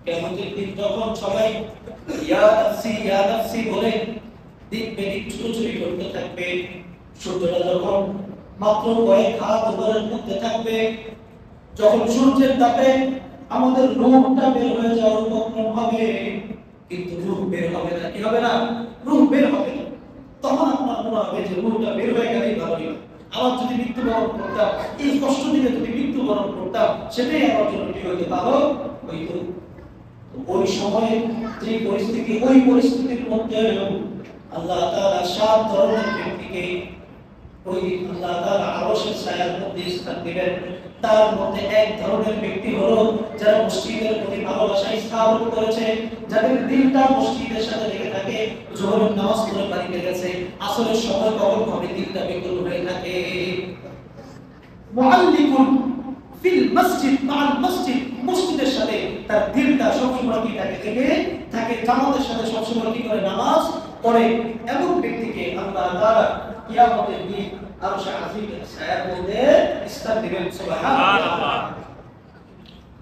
কিয়ামতের দিন যখন সবাই ইয়া নাফসি বলে দিক বেদিক ছুটোছুটি করতে থাকবে, সূর্যটা যখন মাত্র কয়েক হাত উপরের মধ্যে থাকবে, যখন সূর্যের তাপে আমাদের রূহটা বের হয়ে যাওয়ার উপক্রম হবে, কিন্তু রূহ বের হবে না। কি হবে না? রূহ বের হবে না। তখন আপনার মনে হবে যে রূহটা বের হয়ে গেলেই ভালো হতো, আমার যদি মৃত্যুবরণ করতাম, এই কষ্ট দিলে যদি মৃত্যুবরণ করতাম, সেটাই আমার জন্য কি হইতো? ভালো হইতো। ওই সময়ে যে পরিস্থিতি, ওই পরিস্থিতির মধ্যে আল্লাহ তাআলা ৭ ধরনের ব্যক্তিকে ওই আল্লাহ তাআলা আরশের ছায়ার মধ্যে স্থান দিবেন। তার মধ্যে এক ধরনের ব্যক্তি হলো যারা মসজিদের প্রতি ভালোবাসা স্থাপন করেছে, যাদের দিলটা মসজিদের সাথে লেগে থাকে, জোহরের নামাজ পড়ে বাড়িতে গেছে, আসরের সময় কখন হবে দিলটা বেকুল হয়ে থাকে। মুআল্লিকুন ফিল মসজিদ মা'আল মসজিদ, মসজিদের সাথে তার দিলটা সবসময় কি থাকে জামাতের সাথে সবসময় কি করে? নামাজ পড়ে। এমন ব্যক্তিকে আল্লাহ তাআলা কিয়ামতের দিন আরশে আজিমের ছায়ার মধ্যে স্থান দিবেন। সুবহানাল্লাহ।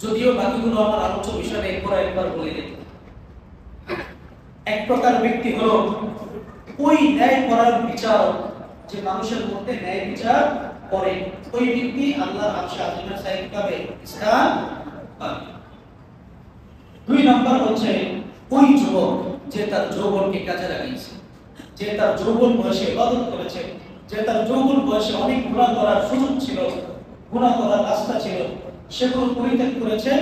যদিও বাকিগুলো আমার আলোচ্য বিষয়ে একবার বলে দিই। এক প্রকার ব্যক্তি হলো ওই ন্যায় করার বিচারক, যে মানুষের মধ্যে ন্যায় বিচার করে, ওই ব্যক্তি আল্লাহর আরশে আজিমের ছায়ায় পাবে, স্থান পাবে। ২ নাম্বার হচ্ছে ওই যুবক যে তার যৌবনকে কাজে লাগিয়েছে, যে তার যৌবন বয়সে ইবাদত করেছে, যে তার যৌবন বয়সে অনেক গুনাহ করার সুযোগ ছিল, গুনাহ করার রাস্তা ছিল, সেগুলো পরিত্যাগ করেছে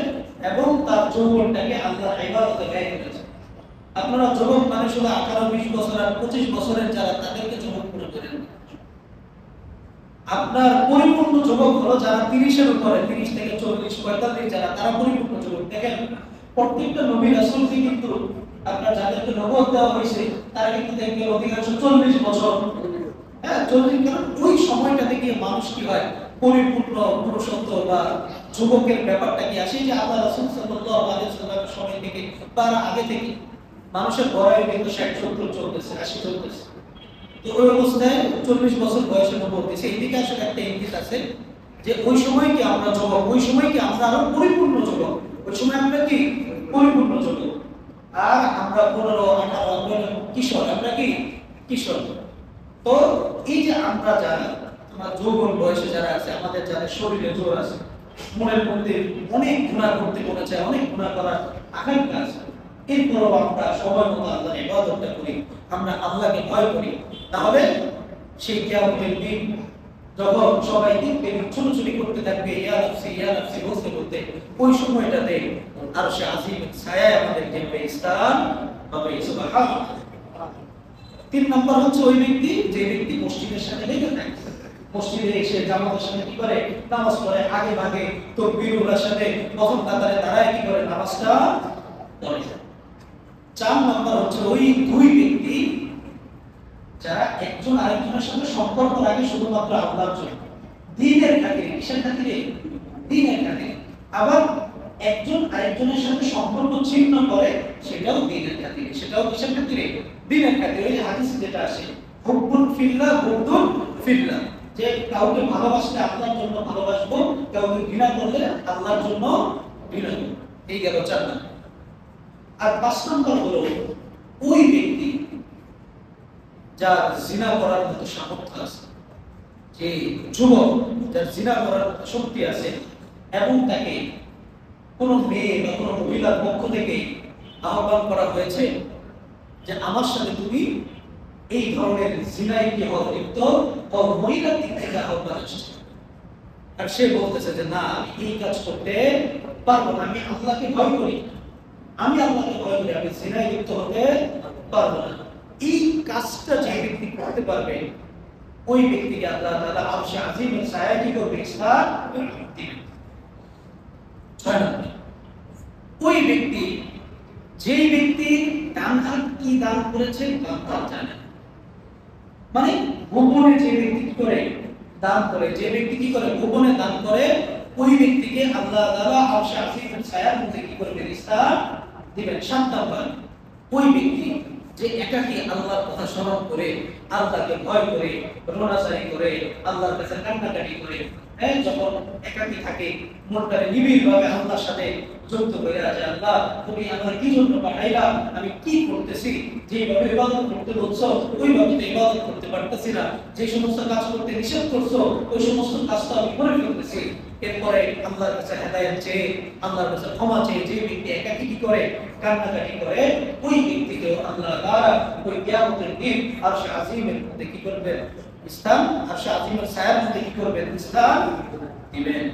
এবং তার যৌবনটাকে আল্লাহর ইবাদতে ব্যয় করেছে। আপনারা যুবক মানে শুধু 18, 20 বছর আর 25 বছরের যারা, তাদেরকে যুবক মনে করেন। আপনার পরিপূর্ণ যুবক হলো যারা 30-এর উপরে, 30 থেকে 40, 45 যারা, তারা পরিপূর্ণ যুবক। দেখেন প্রত্যেকটা নবী রাসূলকে কিন্তু আপনার যাদেরকে নবুয়ত দেওয়া হয়েছে, তারা কিন্তু দেখবেন অধিকাংশ 40 বছর। হ্যাঁ, 40, কারণ ওই সময়টাতে গিয়ে মানুষ কি হয়? পরিপূর্ণ পুরুষত্ব বা যুবকের ব্যাপারটা কি আসে, যে আল্লাহ রাসূল সাল্লাল্লাহু আলাইহি ওয়াসাল্লামের সময় থেকে তার আগে থেকে মানুষের বয়স কিন্তু 60, 70 চলতেছে, 80 চলতেছে। তো ওই অবস্থায় 40 বছর বয়সে নবুয়ত দিয়েছে। এইদিকে আসলে একটা ইঙ্গিত আছে যে ওই সময় কি আমরা যুবক, ওই সময় কি আমরা আরো পরিপূর্ণ যুবক, ওই সময় আমরা কি পরিপূর্ণ যুবক। আর আমরা 15, 18 কিশোর, আমরা কি কিশোর। তো এই যে আমরা যারা তোমার যৌবন বয়সে যারা আছে, আমাদের যাদের শরীরে জোর আছে, মনের মধ্যে অনেক গুনাহ করতে মনে চায়, অনেক গুনাহ করার আকাঙ্ক্ষা আছে, এরপরও আমরা সময় মতো আল্লাহর ইবাদতটা করি, আমরা আল্লাহকে ভয় করি, তাহলে সেই কিয়ামতের দিন যখন সবাই দেখবে ছুটোছুটি করতে থাকবে, ইয়া নাফসি বলতে, ওই সময়টাতে আরশে আজিমের ছায়ায় আমাদেরকে স্থান পাবে। সুবহানাল্লাহ। 3 নম্বর হচ্ছে ওই ব্যক্তি যে ব্যক্তি মসজিদের সাথে লেগে থাকে, মসজিদে এসে জামাতের সাথে কি করে? নামাজ পড়ে, আগে ভাগে তাকবীরের সাথে প্রথম কাতারে দাঁড়ায় কি করে? নামাজটা পড়ে। 4 নম্বর হচ্ছে ওই 2 ব্যক্তি যারা একজন আরেকজনের সাথে সম্পর্ক রাখে শুধুমাত্র আল্লাহর জন্য, দ্বীনের খাতিরে। কিসের খাতিরে? দ্বীনের খাতিরে। আবার একজন আরেকজনের সাথে সম্পর্ক ছিন্ন করে, সেটাও দ্বীনের খাতিরে। সেটাও কিসের খাতিরে? দ্বীনের খাতিরে। ওই যে হাদিসে যেটা আসে, হুব্বুন ফিল্লাহ বুগদুন ফিল্লাহ, যে কাউকে ভালোবাসলে আল্লাহর জন্য ভালোবাসবো, কাউকে ঘৃণা করলে আল্লাহর জন্য ঘৃণা করব। এই গেল 4 নম্বর। আর 5 নম্বর হলো ওই ব্যক্তি যার জিনা করার মতো সামর্থ্য আছে, যে যুবক যার জিনা করার শক্তি আছে, এবং তাকে কোনো মেয়ে বা কোনো মহিলার পক্ষ থেকে আহ্বান করা হয়েছে যে আমার সাথে তুমি এই ধরনের জিনায় কি লিপ্ত, মহিলার দিক থেকে আহ্বান আসছে, আর সে বলতেছে যে না, আমি এই কাজ করতে পারবো না, আমি আল্লাহকে ভয় করি, আমি জিনায় লিপ্ত হতে পারবো না। এই কাজটা যে ব্যক্তি করতে পারবে, ওই ব্যক্তিকে আল্লাহ তাআলা আরশে আজিমের ছায়ায় কি করবে? স্থান দিবেন। 6 নম্বর, ওই ব্যক্তি যেই ব্যক্তি ডান হাত কি দান করেছে বাম হাত জানে, মানে গোপনে যে ব্যক্তি কি করে? দান করে। যে ব্যক্তি কি করে? গোপনে দান করে, ওই ব্যক্তিকে আল্লাহ তাআলা আরশে আজিমের ছায়ার মধ্যে কি করবে? স্থান দিবেন। 7 নম্বর, ওই ব্যক্তি যে একাকী আল্লাহর কথা স্মরণ করে, আল্লাহকে ভয় করে, রোনাজারি করে, আল্লাহর কাছে কান্নাকাটি করে, যখন একাকী থাকে, মনটারে নিবিড়ভাবে আল্লাহর সাথে যুক্ত করে আছে। আল্লাহ তুমি আমার কি জন্য পাঠাইলা, আমি কি করতেছি, যেভাবে ইবাদত করতে বলছো ওইভাবে তো ইবাদত করতে পারতেছি না, যে সমস্ত কাজ করতে নিষেধ করছো ওই সমস্ত কাজ তো আমি করে ফেলতেছি। এরপরে আল্লাহর কাছে হেদায়েত চেয়ে, আল্লাহর কাছে ক্ষমা চেয়ে যে ব্যক্তি একাকিটি করে, কান্নাকাটি করে, ওই ব্যক্তিকে আল্লাহ তাআলা ওই কিয়ামতের দিন আরশে আজিমের মধ্যে কি করবেন? স্থান, আরশে আজিমের ছায়ার মধ্যে কি করবেন? স্থান দিবেন।